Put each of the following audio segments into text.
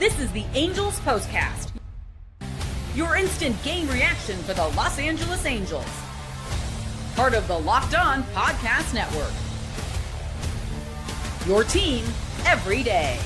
This is the Angels Postcast, your instant game reaction for the Los Angeles Angels. Part of the Locked On Podcast Network. Your team every day.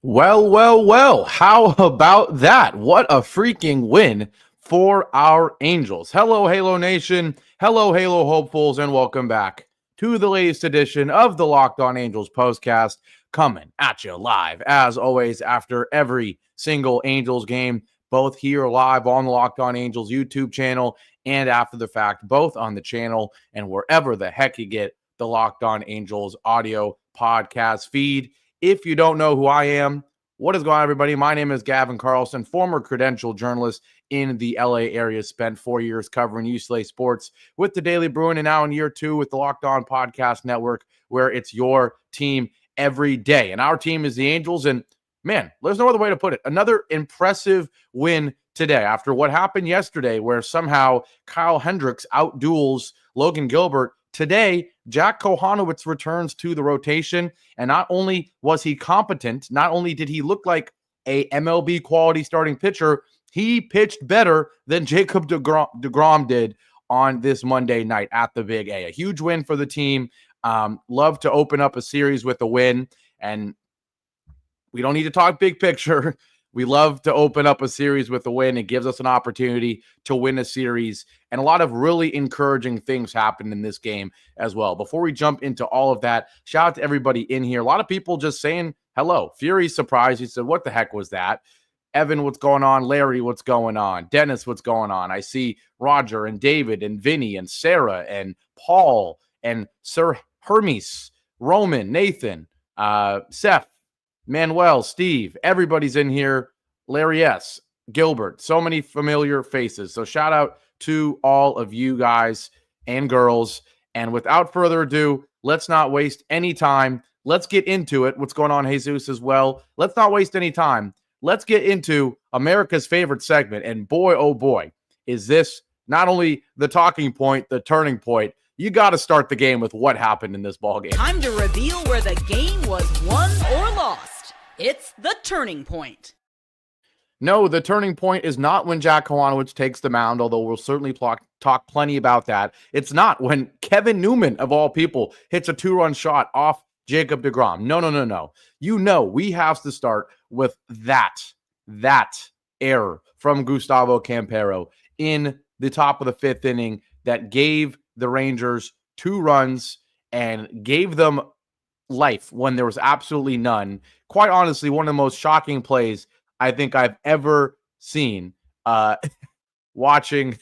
Well. How about that? What a freaking win for our Angels. Hello, Halo Nation. Hello, Halo hopefuls, and welcome back to the latest edition of the Locked On Angels Postcast, coming at you live, as always, after every single Angels game, both here live on the Locked On Angels YouTube channel and after the fact, both on the channel and wherever the heck you get the Locked On Angels audio podcast feed. If you don't know who I am, what is going on, everybody? My name is Gavin Carlson, former credentialed journalist in the LA area, spent 4 years covering UCLA sports with the Daily Bruin, and now in year 2 with the Locked On Podcast Network, where it's your team every day. And our team is the Angels, and man, there's no other way to put it. Another impressive win today after what happened yesterday, where somehow Kyle Hendricks outduels Logan Gilbert. Today, Jack Kochanowicz returns to the rotation, and not only was he competent, not only did he look like a MLB quality starting pitcher, he pitched better than Jacob deGrom did on this Monday night at the Big A. A huge win for the team. Love to open up a series with a win, and we don't need to talk big picture. We love to open up a series with a win. It gives us an opportunity to win a series, and a lot of really encouraging things happened in this game as well. Before we jump into all of that, shout out to everybody in here. A lot of people just saying hello. Fury's surprised. He said, what the heck was that? Evan, what's going on? Larry, what's going on? Dennis, what's going on? I see Roger and David and Vinny and Sarah and Paul and Sir Hermes, Roman, Nathan, Seth, Manuel, Steve, everybody's in here. Larry S., Gilbert, so many familiar faces. So shout out to all of you guys and girls. And without further ado, let's not waste any time. Let's get into it. What's going on, Jesus, as well? Let's not waste any time. Let's get into America's favorite segment. And boy, oh boy, is this not only the talking point, the turning point. You got to start the game with what happened in this ballgame. Time to reveal where the game was won or lost. It's the turning point. No, the turning point is not when Jack Kochanowicz takes the mound, although we'll certainly talk plenty about that. It's not when Kevin Newman, of all people, hits a 2-run shot off Jacob deGrom. No. You know we have to start with that error from Gustavo Campero in the top of the 5th inning that gave the Rangers 2 runs and gave them life when there was absolutely none. Quite honestly, one of the most shocking plays I think I've ever seen watching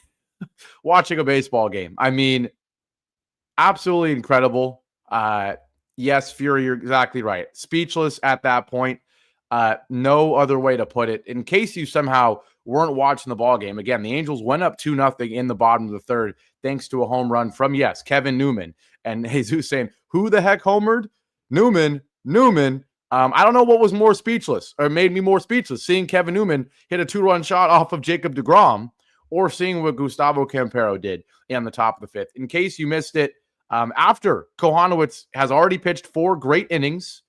a baseball game. I mean, absolutely incredible. Yes, Fury, you're exactly right. Speechless at that point. No other way to put it. In case you somehow weren't watching the ball game, again, the Angels went up 2-0 in the bottom of the 3rd thanks to a home run from, yes, Kevin Newman. And Jesus saying, who the heck homered? Newman. I don't know what was more speechless or made me more speechless, seeing Kevin Newman hit a 2-run shot off of Jacob deGrom or seeing what Gustavo Campero did in the top of the 5th. In case you missed it, after Kochanowicz has already pitched 4 great innings,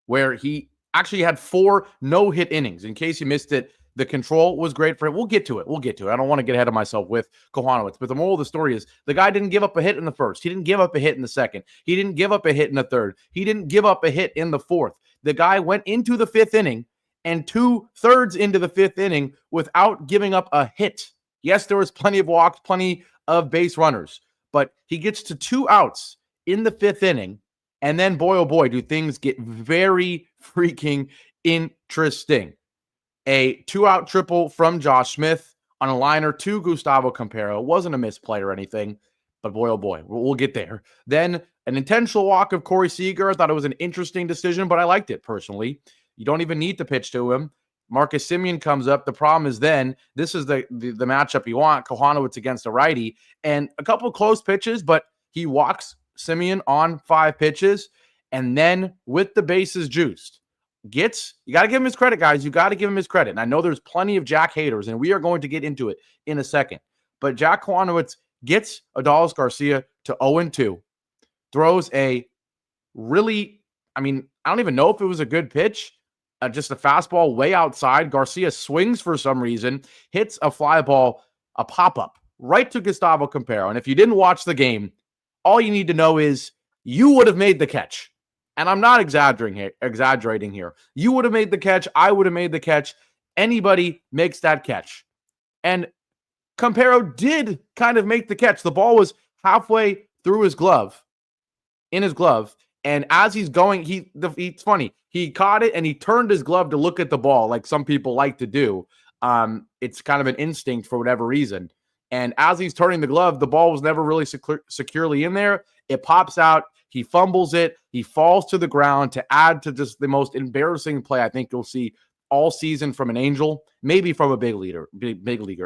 where he actually had 4 no-hit innings. In case you missed it, the control was great for him. We'll get to it. I don't want to get ahead of myself with Kochanowicz, but the moral of the story is the guy didn't give up a hit in the 1st. He didn't give up a hit in the 2nd. He didn't give up a hit in the 3rd. He didn't give up a hit in the 4th. The guy went into the 5th inning and 2/3 into the 5th inning without giving up a hit. Yes, there was plenty of walks, plenty of base runners, but he gets to 2 outs in the 5th inning. And then, boy, oh boy, do things get very freaking interesting. A 2-out triple from Josh Smith on a liner to Gustavo Campero. It wasn't a misplay or anything, but boy, oh boy, we'll get there. Then an intentional walk of Corey Seager. I thought it was an interesting decision, but I liked it personally. You don't even need to pitch to him. Marcus Semien comes up. The problem is then this is the matchup you want, Kochanowicz against a righty, and a couple of close pitches, but he walks Semien on 5 pitches, and then with the bases juiced, you got to give him his credit, guys. You got to give him his credit. And I know there's plenty of Jack haters, and we are going to get into it in a second. But Jack Kochanowicz gets Adolis Garcia to 0-2, throws a really, I mean, I don't even know if it was a good pitch. Just a fastball way outside. Garcia swings for some reason, hits a fly ball, a pop-up right to Gustavo Campero. And if you didn't watch the game, all you need to know is you would have made the catch. And I'm not exaggerating here. You would have made the catch. I would have made the catch. Anybody makes that catch. And Campero did kind of make the catch. The ball was halfway through his glove, in his glove. And as he's going, it's funny. He caught it and he turned his glove to look at the ball like some people like to do. It's kind of an instinct for whatever reason. And as he's turning the glove, the ball was never really securely in there. It pops out. He fumbles it. He falls to the ground to add to just the most embarrassing play I think you'll see all season from an Angel, maybe from a big leaguer.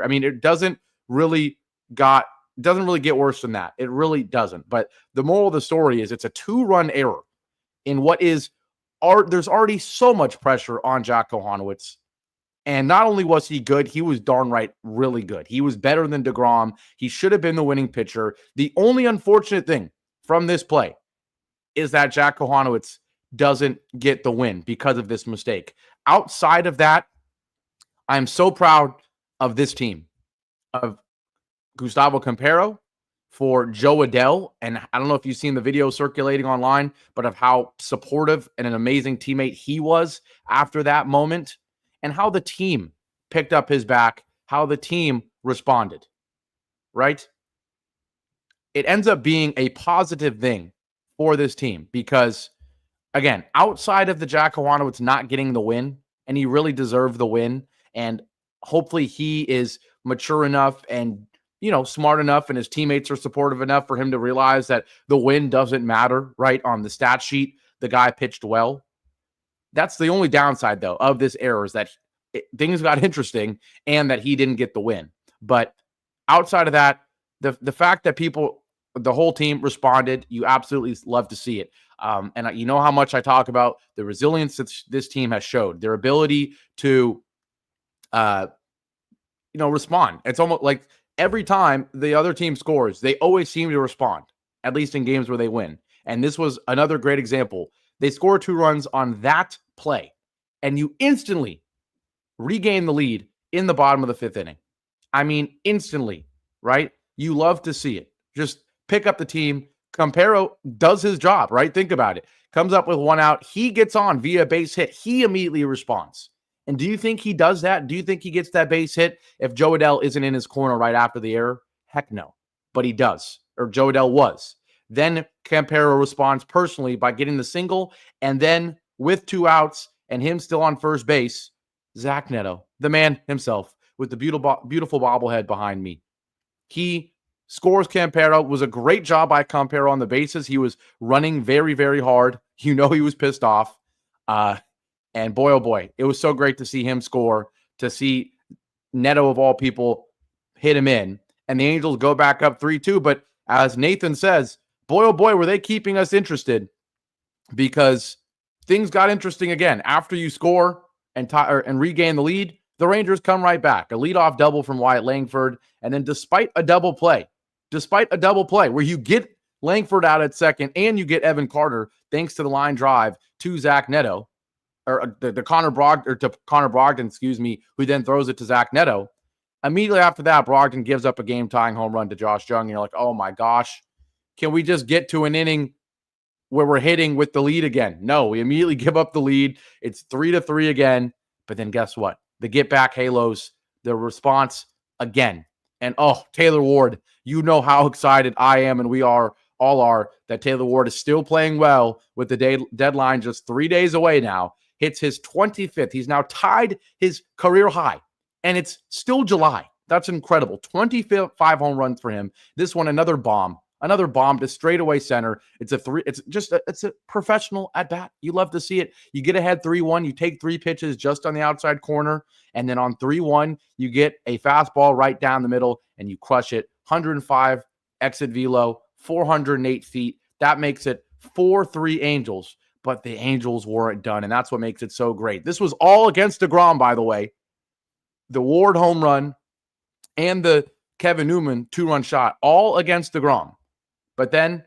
I mean, it doesn't really get worse than that. It really doesn't. But the moral of the story is it's a 2-run error in what is there's already so much pressure on Jack Kochanowicz. And not only was he good, he was darn right really good. He was better than deGrom. He should have been the winning pitcher. The only unfortunate thing from this play is that Jack Kochanowicz doesn't get the win because of this mistake. Outside of that, I'm so proud of this team, of Gustavo Campero, for Joe Adell. And I don't know if you've seen the video circulating online, but of how supportive and an amazing teammate he was after that moment, and how the team picked up his back, how the team responded, right? It ends up being a positive thing for this team because, again, outside of the Jack Kochanowicz not getting the win, and he really deserved the win, and hopefully he is mature enough and smart enough, and his teammates are supportive enough for him to realize that the win doesn't matter, right? On the stat sheet, the guy pitched well. That's the only downside, though, of this error is that things got interesting and that he didn't get the win. But outside of that, the fact that the whole team responded, you absolutely love to see it. And you know how much I talk about the resilience that this team has showed, their ability to, respond. It's almost like every time the other team scores, they always seem to respond, at least in games where they win. And this was another great example. They score 2 runs on that play, and you instantly regain the lead in the bottom of the 5th inning. I mean, instantly, right? You love to see it. Just pick up the team. Campero does his job, right? Think about it. Comes up with 1 out. He gets on via base hit. He immediately responds. And do you think he does that? Do you think he gets that base hit if Joe Adell isn't in his corner right after the error? Heck no. But he does. Or Joe Adell was. Then Campero responds personally by getting the single. And then with 2 outs and him still on first base, Zach Neto, the man himself, with the beautiful bobblehead behind me. He scores Campero. Was a great job by Campero on the bases. He was running very, very hard. He was pissed off. And boy, oh boy, it was so great to see him score, to see Neto, of all people, hit him in. And the Angels go back up 3-2. But as Nathan says, boy, oh boy, were they keeping us interested, because things got interesting again. After you score and regain the lead, the Rangers come right back. A leadoff double from Wyatt Langford. And then despite a double play where you get Langford out at second and you get Evan Carter, thanks to the line drive to Zach Neto, or to Connor Brogdon, who then throws it to Zach Neto. Immediately after that, Brogdon gives up a game-tying home run to Josh Jung. And you're like, oh my gosh, can we just get to an inning where we're hitting with the lead again? No, we immediately give up the lead. It's 3-3 again. But then guess what? The get-back halos, the response again. And Taylor Ward, you know how excited I am, and we all are, that Taylor Ward is still playing well with the deadline just 3 days away now. Hits his 25th. He's now tied his career high, and it's still July. That's incredible. 25 home runs for him. This one, another bomb to straightaway center. It's a professional at bat. You love to see it. You get ahead 3-1. You take 3 pitches just on the outside corner, and then on 3-1, you get a fastball right down the middle, and you crush it. 105 exit velo, 408 feet. That makes it 4-3 Angels. But the Angels weren't done, and that's what makes it so great. This was all against deGrom, by the way. The Ward home run and the Kevin Newman 2-run shot, all against deGrom. But then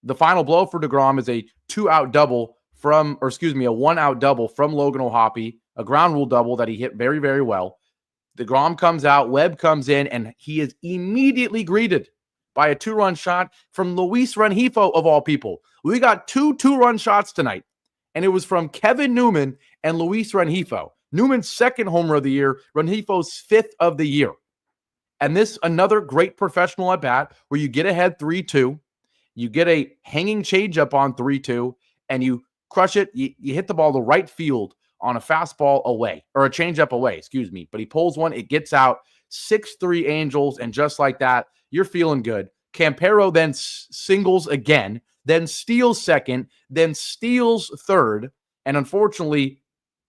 The final blow for deGrom is a a 1-out double from Logan O'Hoppe, a ground rule double that he hit very, very well. deGrom comes out, Webb comes in, and he is immediately greeted by a 2-run shot from Luis Rengifo, of all people. We got 2-run shots tonight, and it was from Kevin Newman and Luis Rengifo. Newman's 2nd homer of the year, Ranhifo's 5th of the year. And this, another great professional at bat where you get ahead 3-2, you get a hanging changeup on 3-2, and you crush it. You hit the ball to right field on a fastball away, or a changeup away, but he pulls one, it gets out, 6-3 Angels, and just like that, you're feeling good. Campero then singles again, then steals 2nd, then steals 3rd, and unfortunately,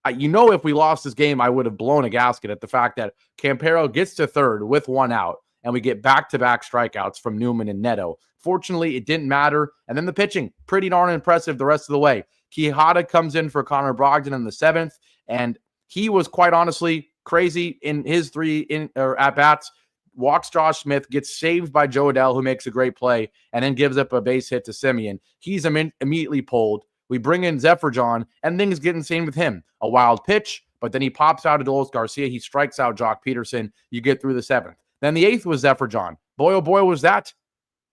if we lost this game, I would have blown a gasket at the fact that Campero gets to 3rd with 1 out, and we get back-to-back strikeouts from Newman and Neto. Fortunately, it didn't matter. And then the pitching, pretty darn impressive the rest of the way. Quijada comes in for Connor Brogdon in the 7th, and he was quite honestly crazy in his 3 at-bats. Walks Josh Smith, gets saved by Joe Adell, who makes a great play, and then gives up a base hit to Simeon. He's immediately pulled. We bring in Zephyr John, and things get insane with him. A wild pitch, but then he pops out Adolis Garcia. He strikes out Jock Peterson. You get through the 7th. Then the 8th was Zephyr John. Boy, oh boy, was that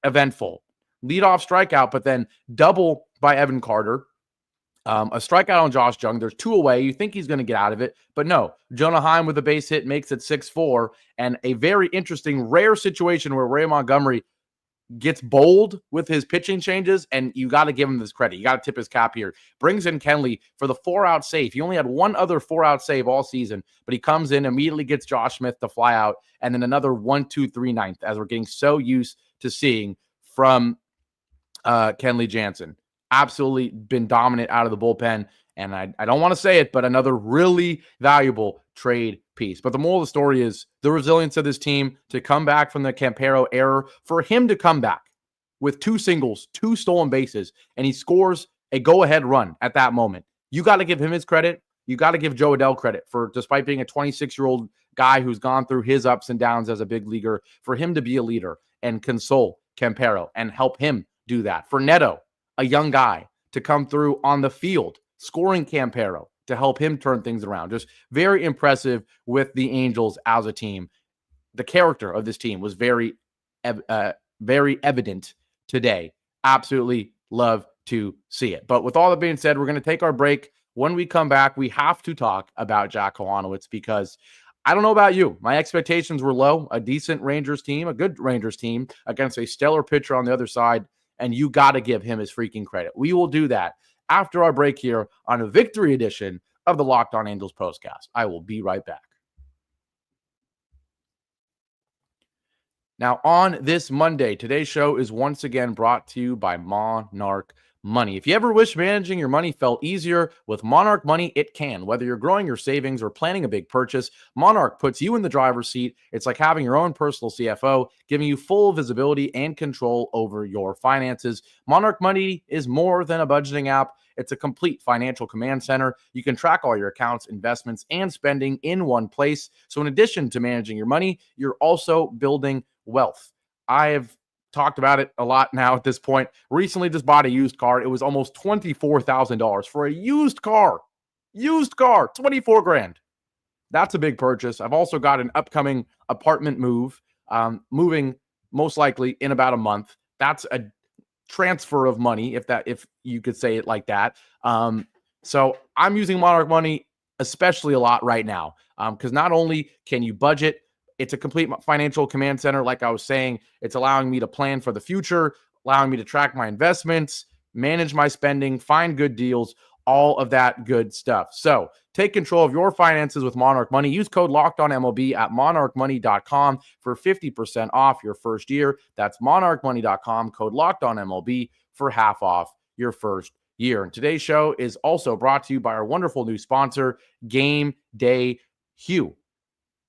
eventful. Leadoff strikeout, but then double by Evan Carter. A strikeout on Josh Jung. There's 2 away. You think he's going to get out of it, but no. Jonah Heim with a base hit makes it 6-4, and a very interesting, rare situation where Ray Montgomery gets bold with his pitching changes, and you got to give him this credit. You got to tip his cap here. Brings in Kenley for the 4-out save. He only had 1 other 4-out save all season, but he comes in, immediately gets Josh Smith to fly out, and then another 1-2-3 ninth, as we're getting so used to seeing from Kenley Jansen. Absolutely been dominant out of the bullpen, and I don't want to say it, but another really valuable trade piece. But the moral of the story is the resilience of this team to come back from the Campero error, for him to come back with 2 singles, 2 stolen bases, and he scores a go-ahead run at that moment. You got to give him his credit. You got to give Joe Adell credit for, despite being a 26-year-old guy who's gone through his ups and downs as a big leaguer, for him to be a leader and console Campero and help him do that. For Neto, a young guy, to come through on the field, scoring Campero to help him turn things around. Just very impressive with the Angels as a team. The character of this team was very evident today. Absolutely love to see it. But with all that being said, we're going to take our break. When we come back, we have to talk about Jack Kochanowicz, because I don't know about you. My expectations were low. A decent Rangers team, a good Rangers team against a stellar pitcher on the other side. And you got to give him his freaking credit. We will do that after our break here on a victory edition of the Locked On Angels Postcast. I will be right back. Now, on this Monday, today's show is once again brought to you by Monarch Money. If you ever wish managing your money felt easier, with Monarch Money, it can. Whether you're growing your savings or planning a big purchase, Monarch puts you in the driver's seat. It's like having your own personal CFO, giving you full visibility and control over your finances. Monarch Money is more than a budgeting app. It's a complete financial command center. You can track all your accounts, investments, and spending in one place. So in addition to managing your money, you're also building wealth. I have talked about it a lot now at this point. Recently just bought a used car. It was almost $24,000 for a used car. 24 grand. That's a big purchase. I've also got an upcoming apartment move, moving most likely in about a month. That's a transfer of money, if you could say it like that. So I'm using Monarch Money especially a lot right now, because not only can you budget, it's a complete financial command center. Like I was saying, it's allowing me to plan for the future, allowing me to track my investments, manage my spending, find good deals, all of that good stuff. So take control of your finances with Monarch Money. Use code LOCKEDONMLB at monarchmoney.com for 50% off your first year. That's monarchmoney.com, code LOCKEDONMLB for half off your first year. And today's show is also brought to you by our wonderful new sponsor, Game Day Hue.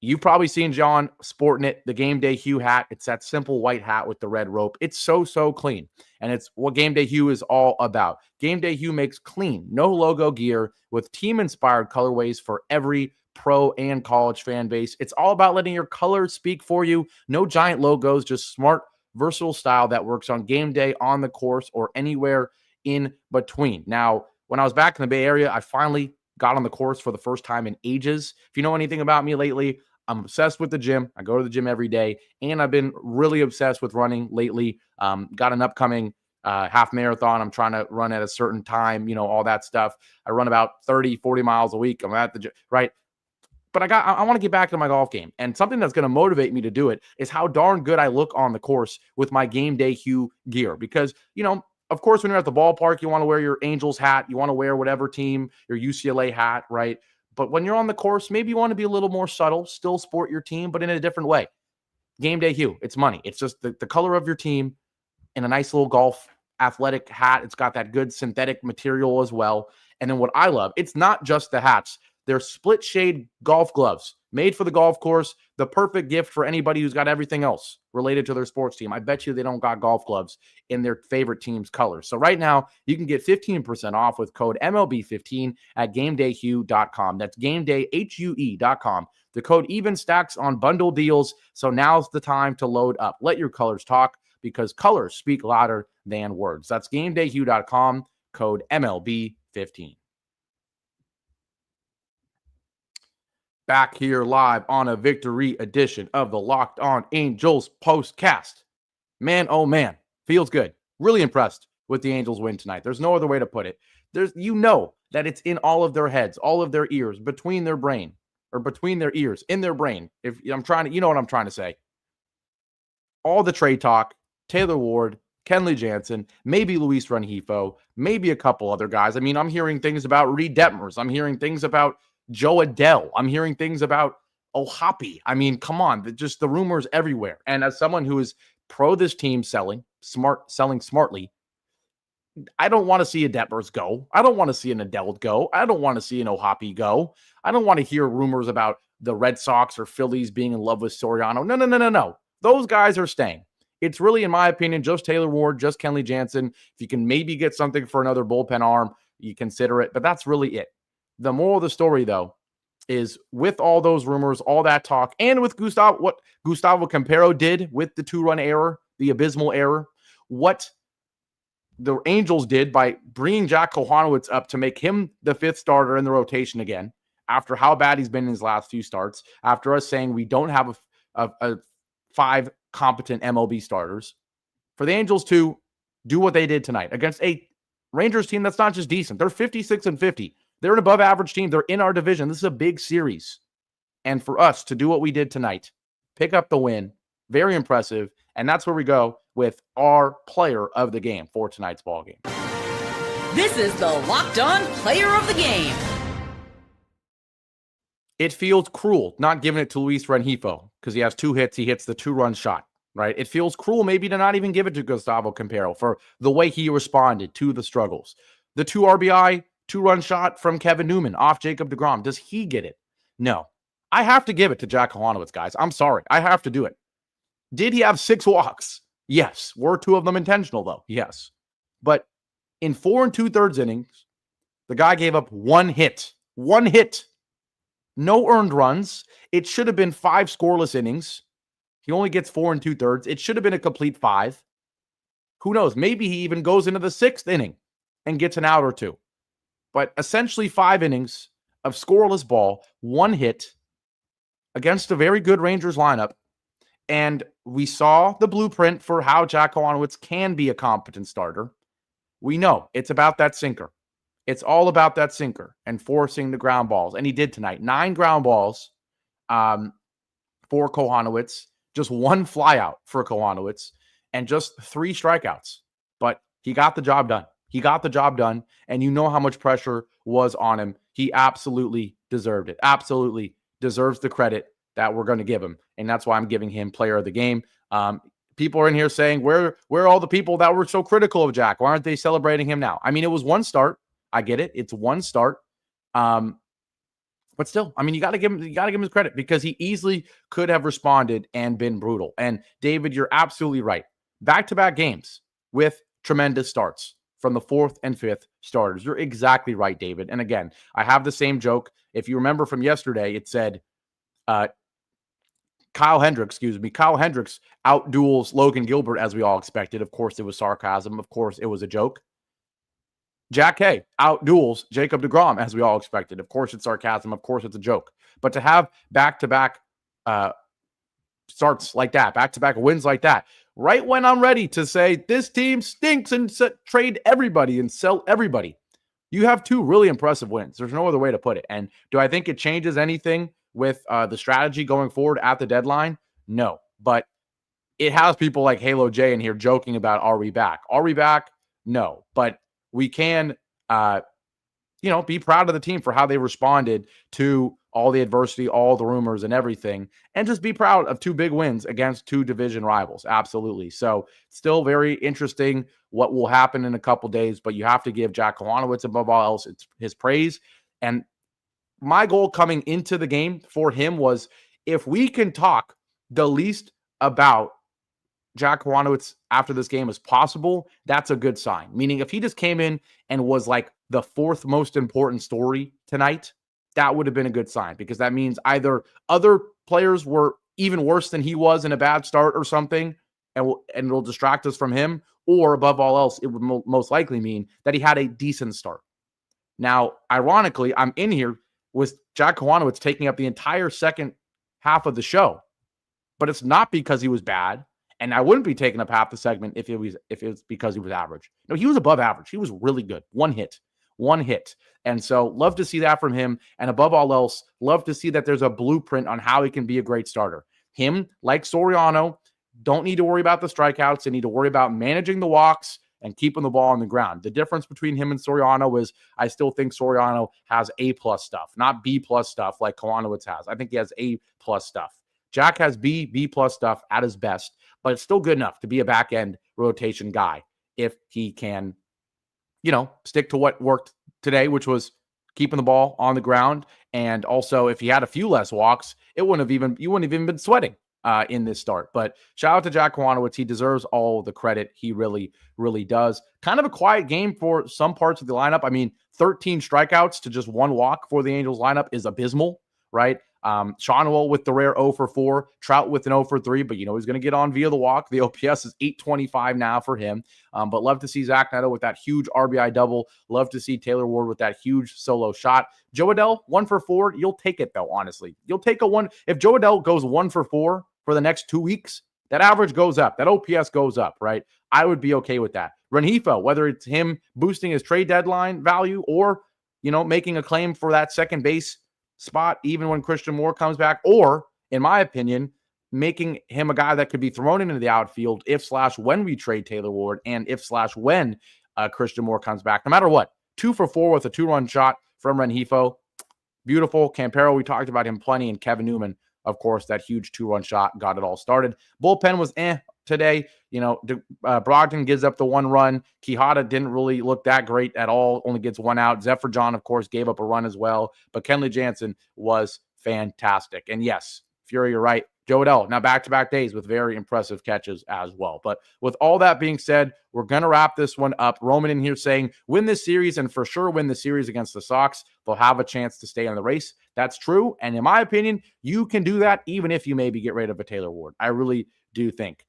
You've probably seen John sporting it, the Game Day Hue hat. It's that simple white hat with the red rope. It's so clean. And it's what Game Day Hue is all about. Game Day Hue makes clean, no logo gear with team-inspired colorways for every pro and college fan base. It's all about letting your colors speak for you. No giant logos, just smart versatile style that works on game day, on the course, or anywhere in between. Now, when I was back in the Bay Area, I finally got on the course for the first time in ages. If you know anything about me lately, I'm obsessed with the gym. I go to the gym every day, and I've been really obsessed with running lately. Got an upcoming half marathon I'm trying to run at a certain time, all that stuff. I run about 30, 40 miles a week. I'm at the gym, right? But I want to get back to my golf game. And something that's going to motivate me to do it is how darn good I look on the course with my game day hue gear. Because, of course, when you're at the ballpark, you want to wear your Angels hat. You want to wear whatever team, your UCLA hat, right? But when you're on the course, maybe you want to be a little more subtle, still sport your team, but in a different way. Game day hue, it's money. It's just the color of your team in a nice little golf athletic hat. It's got that good synthetic material as well. And then what I love, it's not just the hats. They're split shade golf gloves made for the golf course. The perfect gift for anybody who's got everything else related to their sports team. I bet you they don't got golf gloves in their favorite team's colors. So right now you can get 15% off with code MLB15 at GameDayHue.com. That's GameDayHue.com. The code even stacks on bundle deals. So now's the time to load up. Let your colors talk, because colors speak louder than words. That's GameDayHue.com, code MLB15. Back here live on a victory edition of the Locked On Angels Postcast. Man, oh man, feels good. Really impressed with the Angels win tonight. There's no other way to put it. That it's in all of their heads, all of their ears, between their brain, or between their ears, in their brain. If I'm trying to, you know what I'm trying to say. All the trade talk, Taylor Ward, Kenley Jansen, maybe Luis Rengifo, maybe a couple other guys. I mean, I'm hearing things about Reed Detmers. I'm hearing things about Joe Adell. I'm hearing things about Ohapi. I mean, come on, just the rumors everywhere. And as someone who is pro this team selling smartly, I don't want to see a Detmers go. I don't want to see an Adell go. I don't want to see an Ohapi go. I don't want to hear rumors about the Red Sox or Phillies being in love with Soriano. No. Those guys are staying. It's really, in my opinion, just Taylor Ward, just Kenley Jansen. If you can maybe get something for another bullpen arm, you consider it. But that's really it. The moral of the story, though, is with all those rumors, all that talk, and with what Gustavo Campero did with the 2-run error, the abysmal error, what the Angels did by bringing Jack Kochanowicz up to make him the 5th starter in the rotation again, after how bad he's been in his last few starts, after us saying we don't have a 5 competent MLB starters, for the Angels to do what they did tonight against a Rangers team that's not just decent. They're 56-50. They're an above average team. They're in our division. This is a big series. And for us to do what we did tonight, pick up the win, very impressive. And that's where we go with our player of the game for tonight's ball game. This is the Locked On Player of the Game. It feels cruel not giving it to Luis Rengifo because he has 2 hits. He hits the 2-run shot, right? It feels cruel maybe to not even give it to Gustavo Campero for the way he responded to the struggles. The 2 RBI, 2-run shot from Kevin Newman off Jacob deGrom. Does he get it? No. I have to give it to Jack Kochanowicz, guys. I'm sorry. I have to do it. Did he have 6 walks? Yes. Were 2 of them intentional, though? Yes. But in 4 2/3 innings, the guy gave up 1 hit. 1 hit. No earned runs. It should have been 5 scoreless innings. He only gets 4 2/3. It should have been a complete 5. Who knows? Maybe he even goes into the 6th inning and gets an out or 2. But essentially 5 innings of scoreless ball, 1 hit against a very good Rangers lineup. And we saw the blueprint for how Jack Kochanowicz can be a competent starter. We know it's about that sinker. It's all about that sinker and forcing the ground balls. And he did tonight. 9 ground balls for Kochanowicz, just 1 flyout for Kochanowicz, and just 3 strikeouts. But he got the job done. He got the job done, and you know how much pressure was on him. He absolutely deserved it. Absolutely deserves the credit that we're going to give him, and that's why I'm giving him player of the game. People are in here saying, where are all the people that were so critical of Jack? Why aren't they celebrating him now? I mean, it was 1 start. I get it. It's 1 start. But still, I mean, you got to give him his credit because he easily could have responded and been brutal. And David, you're absolutely right. Back-to-back games with tremendous starts from the 4th and 5th starters. You're exactly right, David. And again, I have the same joke. If you remember from yesterday, it said, Kyle Hendricks outduels Logan Gilbert as we all expected. Of course, it was sarcasm. Of course, it was a joke. Jack Hay outduels Jacob deGrom as we all expected. Of course, it's sarcasm. Of course, it's a joke. But to have back-to-back starts like that, back-to-back wins like that, right when I'm ready to say this team stinks and trade everybody and sell everybody, you have two really impressive wins. There's no other way to put it. And do I think it changes anything with the strategy going forward at the deadline? No. But it has people like Halo J in here joking about, are we back? Are we back? No. But we can, be proud of the team for how they responded to all the adversity, all the rumors and everything, and just be proud of two big wins against two division rivals. Absolutely. So still very interesting what will happen in a couple days, but you have to give Jack Kochanowicz above all else his praise. And my goal coming into the game for him was, if we can talk the least about Jack Kochanowicz after this game as possible, that's a good sign. Meaning if he just came in and was like the fourth most important story tonight, that would have been a good sign, because that means either other players were even worse than he was in a bad start or something, and it'll distract us from him, or above all else, it would most likely mean that he had a decent start. Now, ironically, I'm in here with Jack Kochanowicz taking up the entire second half of the show, but it's not because he was bad. And I wouldn't be taking up half the segment if it was because he was average. No, he was above average. He was really good. One hit. And so love to see that from him. And above all else, love to see that there's a blueprint on how he can be a great starter. Him, like Soriano, don't need to worry about the strikeouts. They need to worry about managing the walks and keeping the ball on the ground. The difference between him and Soriano is I still think Soriano has A+ stuff, not B+ stuff like Kochanowicz has. I think he has A+ stuff. Jack has B+ stuff at his best, but it's still good enough to be a back-end rotation guy if he can, stick to what worked today, which was keeping the ball on the ground. And also, if he had a few less walks, you wouldn't have even been sweating in this start. But shout out to Jack Kochanowicz. He deserves all the credit. He really, really does. Kind of a quiet game for some parts of the lineup. I mean, 13 strikeouts to just one walk for the Angels lineup is abysmal, right? Shawnuel with the rare 0 for 4, Trout with an 0 for 3, but he's going to get on via the walk. The OPS is 825 now for him. But love to see Zach Neto with that huge RBI double. Love to see Taylor Ward with that huge solo shot. Joe Adell, 1 for 4. You'll take it though, honestly. You'll take a one. If Joe Adell goes 1 for 4 for the next 2 weeks, that average goes up. That OPS goes up, right? I would be okay with that. Ranhifo, whether it's him boosting his trade deadline value or, making a claim for that second base spot even when Christian Moore comes back, or in my opinion, making him a guy that could be thrown into the outfield if/when we trade Taylor Ward and if/when Christian Moore comes back. No matter what, 2 for 4 with a 2-run shot from Ranhifo. Beautiful. Campero, we talked about him plenty, and Kevin Newman, of course, that huge 2-run shot got it all started. Bullpen was today. Brogdon gives up the 1 run. Quijada didn't really look that great at all, only gets 1 out. Zephyr John, of course, gave up a run as well. But Kenley Jansen was fantastic. And yes, Fury, you're right. Joe Adell, now back-to-back days with very impressive catches as well. But with all that being said, we're going to wrap this one up. Roman in here saying, win this series and for sure win the series against the Sox. They'll have a chance to stay in the race. That's true. And in my opinion, you can do that even if you maybe get rid of a Taylor Ward. I really do think.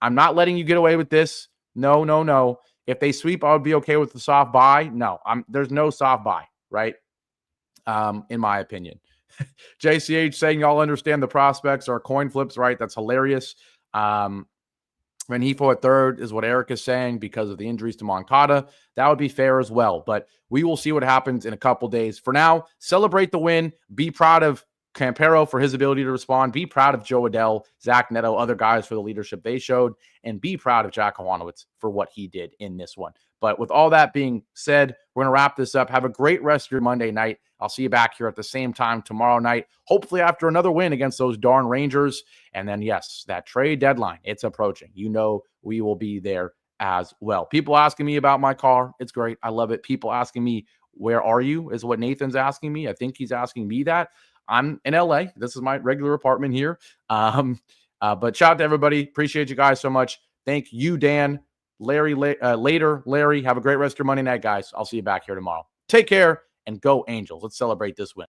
I'm not letting you get away with this. No. If they sweep, I would be okay with the soft buy. No, there's no soft buy, right? In my opinion. JCH saying y'all understand the prospects are coin flips, right? That's hilarious. Ranhifo at third is what Eric is saying because of the injuries to Moncada. That would be fair as well, but we will see what happens in a couple days. For now, celebrate the win. Be proud of Campero for his ability to respond. Be proud of Joe Adell, Zach Neto, other guys for the leadership they showed, and be proud of Jack Kochanowicz for what he did in this one. But with all that being said, we're going to wrap this up. Have a great rest of your Monday night. I'll see you back here at the same time tomorrow night, hopefully after another win against those darn Rangers. And then, yes, that trade deadline, it's approaching. We will be there as well. People asking me about my car. It's great. I love it. People asking me, where are you, is what Nathan's asking me. I think he's asking me that. I'm in LA. This is my regular apartment here. But shout out to everybody. Appreciate you guys so much. Thank you, Dan. Larry, Larry, have a great rest of your Monday night, guys. I'll see you back here tomorrow. Take care and go Angels. Let's celebrate this win.